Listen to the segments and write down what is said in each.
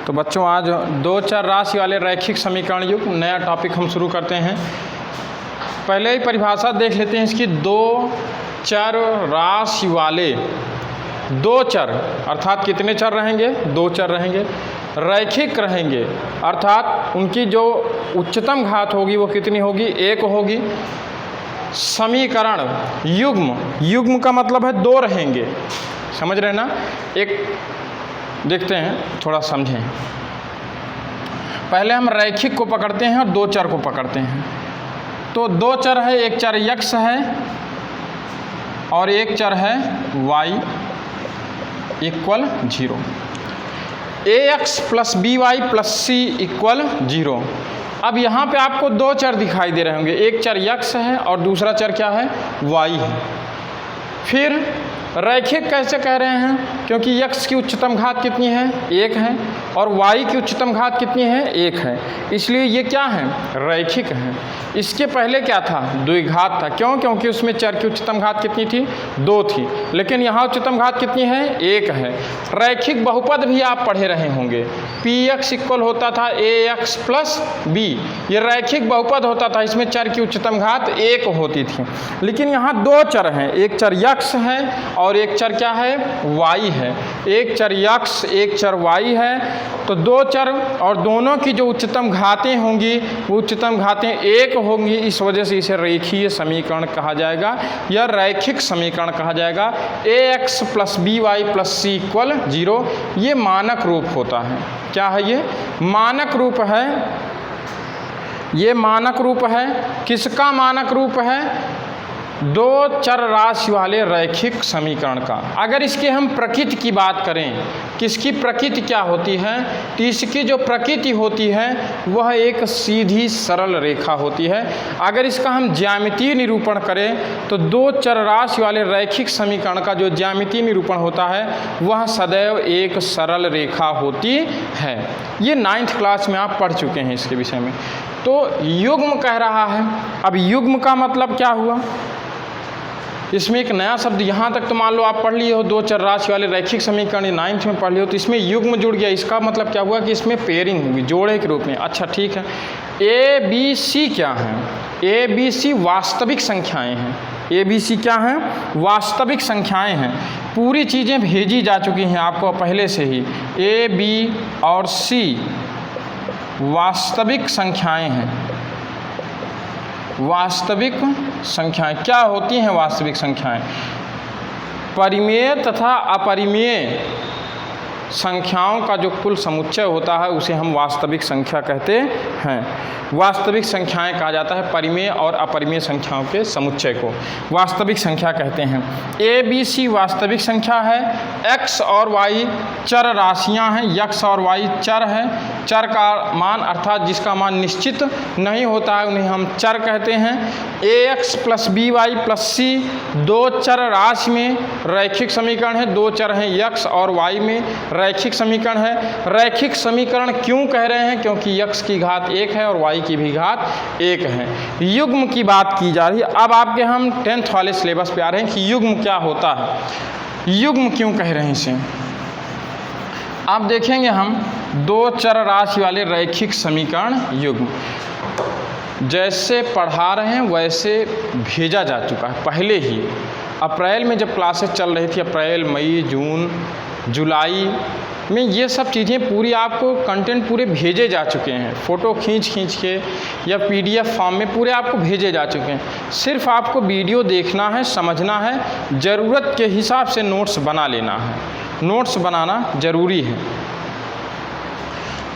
तो बच्चों आज दो चर राशि वाले रैखिक समीकरण युग्म नया टॉपिक हम शुरू करते हैं। पहले ही परिभाषा देख लेते हैं इसकी। दो चर राशि वाले, दो चर अर्थात कितने चर रहेंगे? दो चर रहेंगे। रैखिक रहेंगे अर्थात उनकी जो उच्चतम घात होगी वो कितनी होगी? एक होगी। समीकरण युग्म, युग्म का मतलब है दो रहेंगे, समझ रहे ना। एक देखते हैं, थोड़ा समझें। पहले हम रैखिक को पकड़ते हैं और दो चर को पकड़ते हैं। तो दो चर है, एक चर x है और एक चर है y equal 0। ax plus by plus c equal 0। अब यहाँ पे आपको दो चर दिखाई दे रहे होंगे, एक चर x है और दूसरा चर क्या है? y है। फिर रैखिक कैसे कह रहे हैं? क्योंकि x की उच्चतम घात कितनी है? 1 है और y की उच्चतम घात कितनी है? 1 है, इसलिए ये क्या है? रैखिक है। इसके पहले क्या था? द्विघात था। क्यों? क्योंकि उसमें चर की उच्चतम घात कितनी थी? 2 थी, लेकिन यहाँ उच्चतम घात कितनी है? 1 है। रैखिक बहुपद भी आप पढ़े रहे होंगे, px इक्वल होता था ax प्लस b। ये रैखिक बहुपद होता था, इसमें चर की उच्चतम घात 1 होती थी। लेकिन यहाँ दो चर हैं, एक चर x है और एक चर क्या है? y है। एक चर x एक चर y है, तो दो चर और दोनों की जो उच्चतम घातें होंगी वो उच्चतम घातें 1 होंगी। इस वजह से इसे रेखीय समीकरण कहा जाएगा या रैखिक समीकरण कहा जाएगा। ax plus by plus c equal 0 ये मानक रूप होता है। क्या है ये? मानक रूप है। ये मानक रूप है। किसका मानक रूप है? दो चर राशि वाले रैखिक समीकरण का। अगर इसके हम प्रकृति की बात करें, किसकी प्रकृति क्या होती है? तो इसकी जो प्रकृति होती है वह एक सीधी सरल रेखा होती है। अगर इसका हम ज्यामितीय निरूपण करें तो दो चर राशि वाले रैखिक समीकरण का जो ज्यामितीय निरूपण होता है वह सदैव एक सरल रेखा होती है। ये 9th क्लास में आप पढ़ चुके हैं इसके विषय में। तो युग्म कह रहा है। अब युग्म का मतलब क्या हुआ? इसमें एक नया शब्द, यहाँ तक तो मान लो आप पढ़ लिए हो दो चर राशि वाले रैखिक समीकरण 9th में पढ़ लिए हो, तो इसमें युग्म जुड़ गया। इसका मतलब क्या हुआ कि इसमें पेयरिंग होगी, जोड़े के रूप में। अच्छा ठीक है। ए बी सी क्या है? ए बी सी वास्तविक संख्याएं हैं। ए बी सी क्या हैं? वास्तविक संख्याएं हैं। पूरी चीज़ें भेजी जा चुकी हैं आपको पहले से ही। ए बी और सी वास्तविक संख्याएं हैं। वास्तविक संख्याएं क्या होती हैं? वास्तविक संख्याएं परिमेय तथा अपरिमेय संख्याओं का जो कुल समुच्चय होता है उसे हम वास्तविक संख्या कहते हैं। वास्तविक संख्याएं कहा जाता है परिमेय और अपरिमेय संख्याओं के समुच्चय को वास्तविक संख्या कहते हैं। ए बी सी वास्तविक संख्या है। x और y चर राशियां हैं। x और y चर है। चर का मान अर्थात जिसका मान निश्चित नहीं होता है उन्हें हम चर कहते हैं। ax plus by plus c दो चर राशि में रैखिक समीकरण है। दो चर हैं x और y में, रैखिक समीकरण है। रैखिक समीकरण क्यों कह रहे हैं? क्योंकि x की घात 1 है और y की भी घात 1 है। युग्म की बात की जा रही है। अब आपके हम 10th वाले सिलेबस पे आ रहे हैं कि युग्म क्या होता है, युग्म क्यों कह रहे हैं इसे। आप देखेंगे हम दो चर राशि वाले रैखिक समीकरण युग्म जैसे पढ़ा रहे हैं वैसे भेजा जा चुका है पहले ही। अप्रैल में जब क्लासेस चल रही थी, अप्रैल मई जून जुलाई में, ये सब चीज़ें पूरी आपको कंटेंट पूरे भेजे जा चुके हैं। फ़ोटो खींच के या PDF फॉर्म में पूरे आपको भेजे जा चुके हैं। सिर्फ आपको वीडियो देखना है, समझना है, ज़रूरत के हिसाब से नोट्स बना लेना है। नोट्स बनाना ज़रूरी है।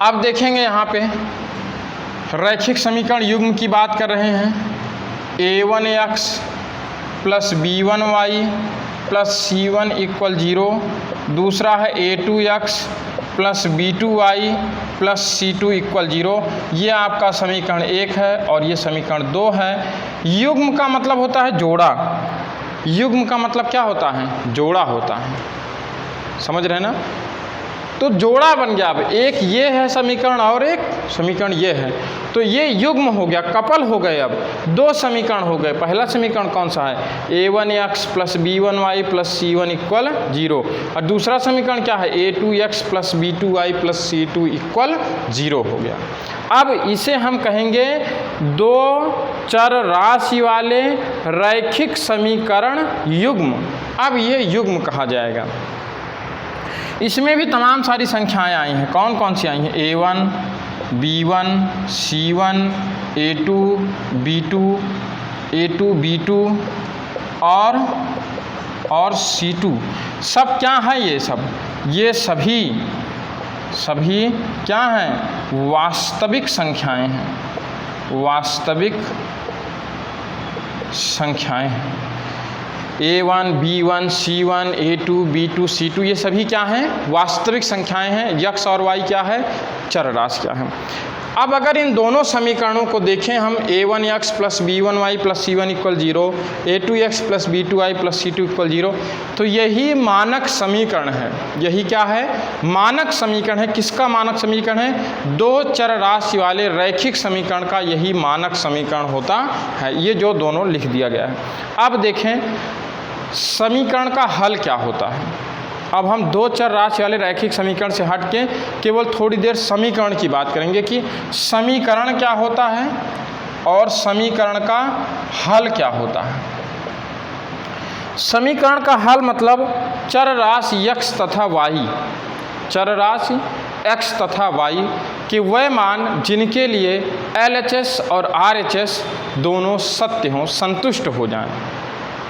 अब देखेंगे यहाँ पे रैखिक समीकरण युग्म की बात कर रहे हैं। a1x plus b1y plus c1 equal 0। दूसरा है a2x plus b2y plus c2 equal 0। ये आपका समीकरण 1 है और ये समीकरण 2 है। युग्म का मतलब होता है जोड़ा। युग्म का मतलब क्या होता है? जोड़ा होता है। समझ रहे ना। तो जोड़ा बन गया। अब एक ये है समीकरण और एक समीकरण ये है, तो ये युग्म हो गया, कपल हो गए। अब दो समीकरण हो गए। पहला समीकरण कौन सा है, a1x plus b1y plus c1 equal 0, और दूसरा समीकरण क्या है, a2x plus b2y plus c2 equal 0 हो गया। अब इसे हम कहेंगे दो चर राशि वाले रैखिक समीकरण युग्म। अब ये युग्म कहा जाएगा। इसमें भी तमाम सारी संख्याएं आई हैं। कौन कौन सी आई हैं, a1, b1, c1, a2, b2 और c2। सब क्या है, ये सभी क्या हैं, वास्तविक संख्याएं हैं, वास्तविक संख्याएं हैं। a1, b1, c1, a2, b2, c2 ये सभी क्या हैं, वास्तविक संख्याएं हैं। x और y क्या है, चर राशियां हैं। अब अगर इन दोनों समीकरणों को देखें हम, a1x plus b1y plus c1 equal 0, a2x plus b2y plus c2 equal 0, तो यही मानक समीकरण है। यही क्या है, मानक समीकरण है। किसका मानक समीकरण है, दो चर राशि वाले रैखिक समीकरण का यही मानक समीकरण होता है। ये जो दोनों लिख दिया गया है। अब देखें समीकरण का हल क्या होता है। अब हम दो चर राशि वाले रैखिक समीकरण से हट के केवल थोड़ी देर समीकरण की बात करेंगे कि समीकरण क्या होता है और समीकरण का हल क्या होता है। समीकरण का हल मतलब चर राशि x तथा y, चर राशि x तथा y के वह मान जिनके लिए LHS और RHS दोनों सत्य हों, संतुष्ट हो जाएं।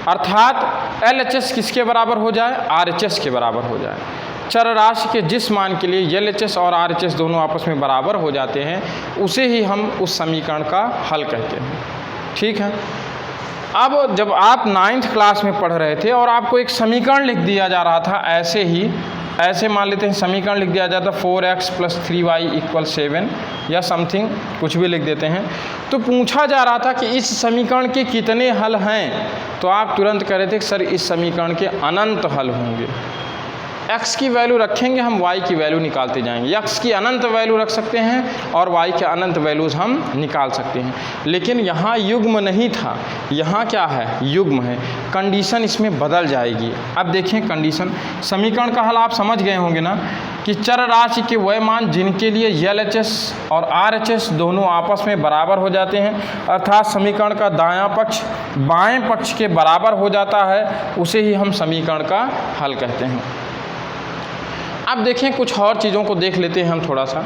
अर्थात LHS किसके बराबर हो जाए, RHS के बराबर हो जाए। चर राशि के जिस मान के लिए LHS और RHS दोनों आपस में बराबर हो जाते हैं उसे ही हम उस समीकरण का हल कहते हैं। ठीक है। अब जब आप 9th क्लास में पढ़ रहे थे और आपको एक समीकरण लिख दिया जा रहा था, ऐसे मान लेते हैं समीकरण लिख दिया जाता 4x प्लस 3y इक्वल 7 या समथिंग कुछ भी लिख देते हैं, तो पूछा जा रहा था कि इस समीकरण के कितने हल हैं, तो आप तुरंत कह रहे थे कि सर इस समीकरण के अनंत हल होंगे। x की वैल्यू रखेंगे हम, y की वैल्यू निकालते जाएंगे। x की अनंत वैल्यू रख सकते हैं और y के अनंत वैल्यूज़ हम निकाल सकते हैं। लेकिन यहाँ युग्म नहीं था, यहाँ क्या है, युग्म है। कंडीशन इसमें बदल जाएगी। अब देखें कंडीशन, समीकरण का हल आप समझ गए होंगे ना कि चर राशि के वह मान जिनके लिए LHS और RHS दोनों आपस में बराबर हो जाते हैं, अर्थात समीकरण का दायां पक्ष बाएं पक्ष के बराबर हो जाता है, उसे ही हम समीकरण का हल कहते हैं। अब देखें कुछ और चीज़ों को देख लेते हैं हम थोड़ा सा।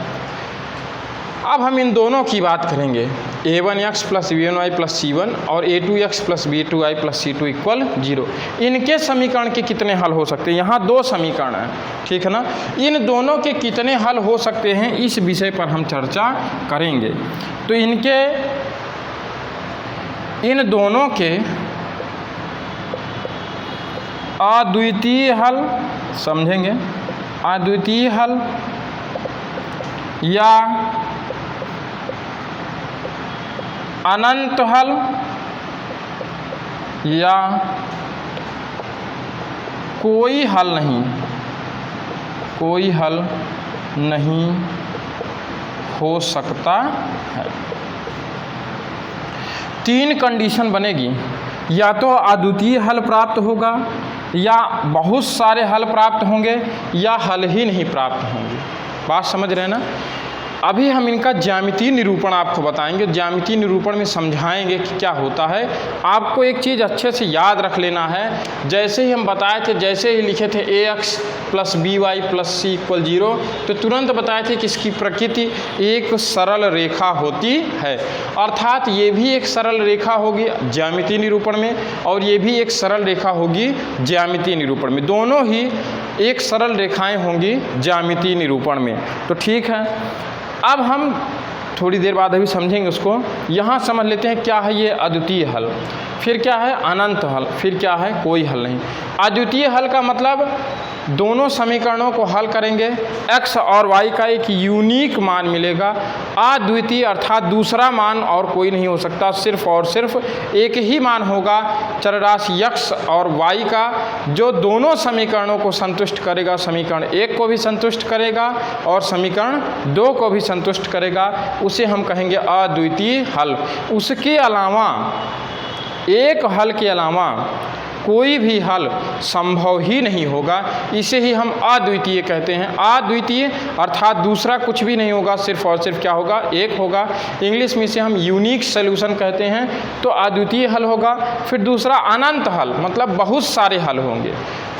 अब हम इन दोनों की बात करेंगे, a1x plus b1y plus c1 और a2x plus b2y plus c2 equal 0। इनके समीकरण के कितने हल हो सकते हैं। यहाँ दो समीकरण हैं, ठीक है ना। इन दोनों के कितने हल हो सकते हैं, इस विषय पर हम चर्चा करेंगे। तो इन दोनों के अद्वितीय हल समझेंगे, अद्वितीय हल या अनंत हल या कोई हल नहीं हो सकता है। तीन कंडीशन बनेगी, या तो अद्वितीय हल प्राप्त होगा, या बहुत सारे हल प्राप्त होंगे, या हल ही नहीं प्राप्त होंगे। बात समझ रहे हैं ना। अभी हम इनका ज्यामितीय निरूपण आपको बताएंगे, ज्यामितीय निरूपण में समझाएंगे कि क्या होता है। आपको एक चीज़ अच्छे से याद रख लेना है, जैसे ही हम बताए थे, जैसे ही लिखे थे ax plus by plus c equal 0, तो तुरंत बताए थे कि इसकी प्रकृति एक सरल रेखा होती है। अर्थात ये भी एक सरल रेखा होगी ज्यामितीय निरूपण में, और ये भी एक सरल रेखा होगी ज्यामितीय निरूपण में। दोनों ही एक सरल रेखाएं होंगी ज्यामितीय निरूपण में। तो ठीक है, अब हम थोड़ी देर बाद अभी समझेंगे उसको। यहाँ समझ लेते हैं क्या है ये अद्वितीय हल। फिर क्या है अनंत हल, फिर क्या है कोई हल नहीं। अद्वितीय हल का मतलब दोनों समीकरणों को हल करेंगे, x और y का एक यूनिक मान मिलेगा। अद्वितीय अर्थात दूसरा मान और कोई नहीं हो सकता, सिर्फ और सिर्फ एक ही मान होगा चरराशि x और y का, जो दोनों समीकरणों को संतुष्ट करेगा। समीकरण 1 को भी संतुष्ट करेगा और समीकरण 2 को भी संतुष्ट करेगा, उसे हम कहेंगे अद्वितीय हल। उसके अलावा, एक हल के अलावा कोई भी हल संभव ही नहीं होगा, इसे ही हम अद्वितीय कहते हैं। अद्वितीय अर्थात दूसरा कुछ भी नहीं होगा, सिर्फ और सिर्फ क्या होगा, एक होगा। इंग्लिश में इसे हम यूनिक सॉल्यूशन कहते हैं, तो अद्वितीय हल होगा। फिर दूसरा अनंत हल, मतलब बहुत सारे हल होंगे,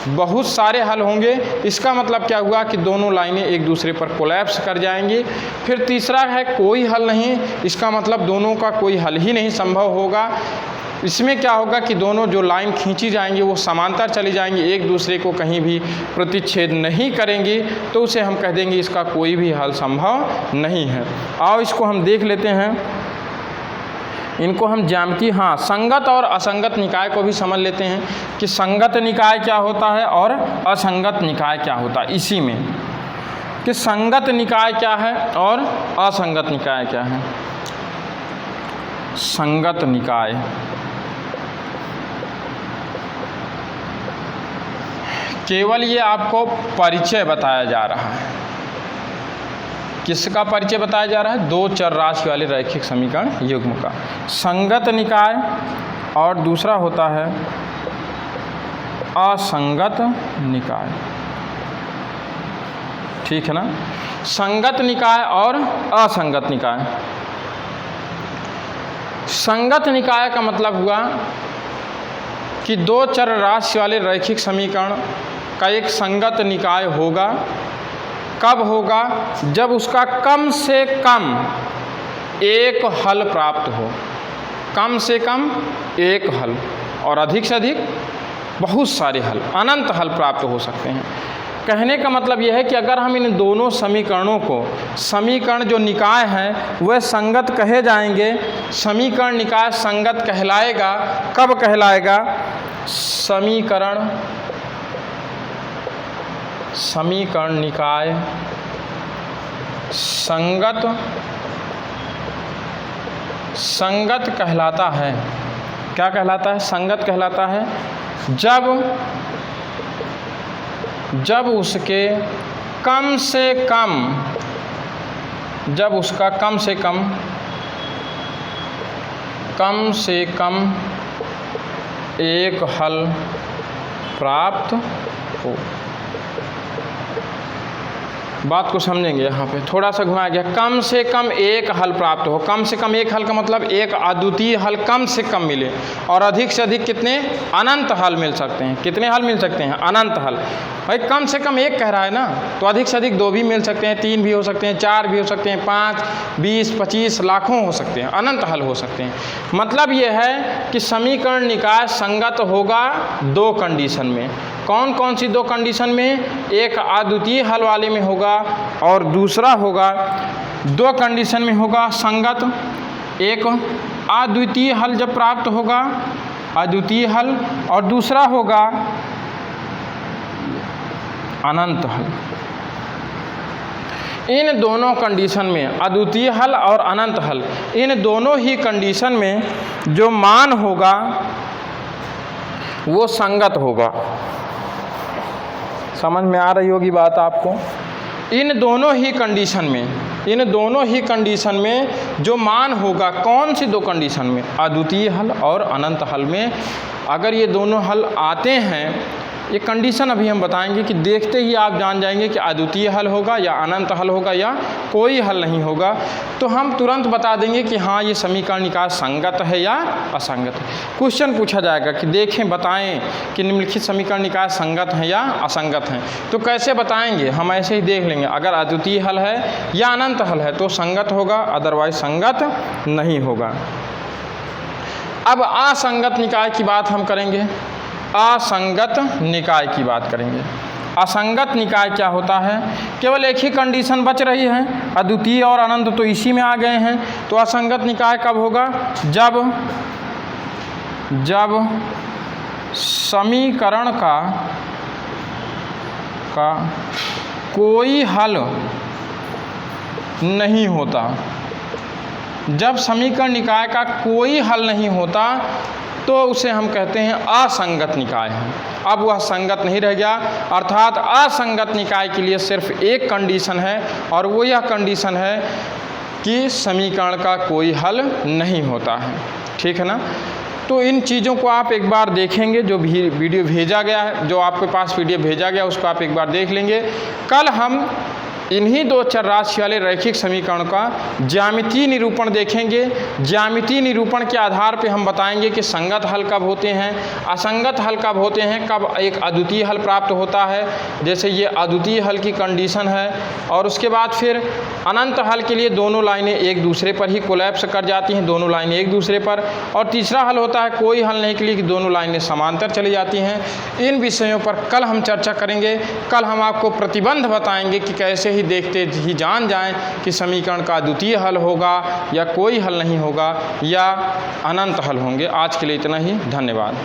बहुत सारे हल होंगे। इसका मतलब क्या हुआ कि दोनों लाइनें एक दूसरे पर कोलैप्स कर जाएंगी। फिर तीसरा है कोई हल नहीं, इसका मतलब दोनों का कोई हल ही नहीं संभव होगा। इसमें क्या होगा कि दोनों जो लाइन खींची जाएंगी वो समांतर चली जाएंगी, एक दूसरे को कहीं भी प्रतिच्छेद नहीं करेंगी, तो उसे हम कह देंगे इसका कोई भी हल संभव नहीं है। आओ इसको हम देख लेते हैं, इनको हम ज्यामिति, हाँ, संगत और असंगत निकाय को भी समझ लेते हैं कि संगत निकाय क्या होता है और असंगत निकाय क्या होता है। इसी में कि संगत निकाय क्या है और असंगत निकाय क्या है। संगत निकाय केवल ये आपको परिचय बताया जा रहा है। किसका परिचय बताया जा रहा है? दो चर राशि वाले रैखिक समीकरण युग्म का। संगत निकाय और दूसरा होता है असंगत निकाय, ठीक है ना। संगत निकाय और असंगत निकाय। संगत निकाय का मतलब हुआ कि दो चर राशि वाले रैखिक समीकरण का एक संगत निकाय होगा। कब होगा? जब उसका कम से कम एक हल प्राप्त हो। कम से कम एक हल और अधिक से अधिक बहुत सारे हल, अनंत हल प्राप्त हो सकते हैं। कहने का मतलब यह है कि अगर हम इन दोनों समीकरणों को, समीकरण जो निकाय हैं वह संगत कहे जाएंगे। समीकरण निकाय संगत कहलाएगा। कब कहलाएगा? समीकरण निकाय संगत कहलाता है। क्या कहलाता है? संगत कहलाता है जब उसके कम से कम, जब उसका कम से कम एक हल प्राप्त हो। बात को समझेंगे, यहाँ पे थोड़ा सा घुमाया गया। कम से कम एक हल प्राप्त हो। कम से कम एक हल का मतलब एक अद्वितीय हल कम से कम मिले, और अधिक से अधिक कितने? अनंत हल मिल सकते हैं। कितने हल मिल सकते हैं? अनंत हल। भाई कम से कम एक कह रहा है ना, तो अधिक से अधिक दो भी मिल सकते हैं, तीन भी हो सकते हैं, चार भी हो सकते हैं, 5, 20, 25, लाखों हो सकते हैं, अनंत हल हो सकते हैं। मतलब यह है कि समीकरण निकाय संगत होगा दो कंडीशन में। कौन कौन सी दो कंडीशन में? एक अद्वितीय हल वाले में होगा और दूसरा होगा, दो कंडीशन में होगा संगत। एक अद्वितीय हल जब प्राप्त होगा, अद्वितीय हल, और दूसरा होगा अनंत हल। इन दोनों कंडीशन में, अद्वितीय हल और अनंत हल, इन दोनों ही कंडीशन में जो मान होगा वो संगत होगा। समझ में आ रही होगी बात आपको? इन दोनों ही कंडीशन में जो मान होगा, कौन सी दो कंडीशन में? अद्वितीय हल और अनंत हल में। अगर ये दोनों हल आते हैं, ये कंडीशन अभी हम बताएंगे कि देखते ही आप जान जाएंगे कि अद्वितीय हल होगा या अनंत हल होगा या कोई हल नहीं होगा, तो हम तुरंत बता देंगे कि हाँ ये समीकरण निकाय संगत है या असंगत है। क्वेश्चन पूछा जाएगा कि देखें, बताएं कि निम्नलिखित समीकरण निकाय संगत हैं या असंगत हैं। तो कैसे बताएंगे? हम ऐसे ही देख लेंगे। अगर अद्वितीय हल है या अनंत हल है तो संगत होगा, अदरवाइज संगत नहीं होगा। अब असंगत निकाय की बात हम करेंगे। असंगत निकाय की बात करेंगे। असंगत निकाय क्या होता है? केवल एक ही कंडीशन बच रही है, अद्वितीय और अनंत तो इसी में आ गए हैं। तो असंगत निकाय कब होगा? जब जब समीकरण का कोई हल नहीं होता, जब समीकरण निकाय का कोई हल नहीं होता तो उसे हम कहते हैं असंगत निकाय है। अब वह संगत नहीं रह गया, अर्थात असंगत निकाय के लिए सिर्फ एक कंडीशन है और वो यह कंडीशन है कि समीकरण का कोई हल नहीं होता है। ठीक है ना। तो इन चीज़ों को आप एक बार देखेंगे, जो भी वीडियो भेजा गया है, जो आपके पास पीडीएफ भेजा गया उसको आप एक बार देख लेंगे। कल हम इन्हीं दो चर राशि वाले रैखिक समीकरण का ज्यामितीय निरूपण देखेंगे। ज्यामितीय निरूपण के आधार पे हम बताएंगे कि संगत हल कब होते हैं, असंगत हल कब होते हैं, कब एक अद्वितीय हल प्राप्त होता है, जैसे ये अद्वितीय हल की कंडीशन है। और उसके बाद फिर अनंत हल के लिए दोनों लाइनें एक दूसरे पर ही कोलैप्स कर जाती हैं, दोनों लाइनें एक दूसरे पर। और तीसरा हल होता है कोई हल नहीं के लिए कि दोनों लाइनें समांतर चली जाती हैं। इन विषयों पर कल हम चर्चा करेंगे। कल हम आपको प्रतिबंध बताएंगे कि कैसे देखते ही जान जाएं कि समीकरण का अद्वितीय हल होगा या कोई हल नहीं होगा या अनंत हल होंगे। आज के लिए इतना ही, धन्यवाद।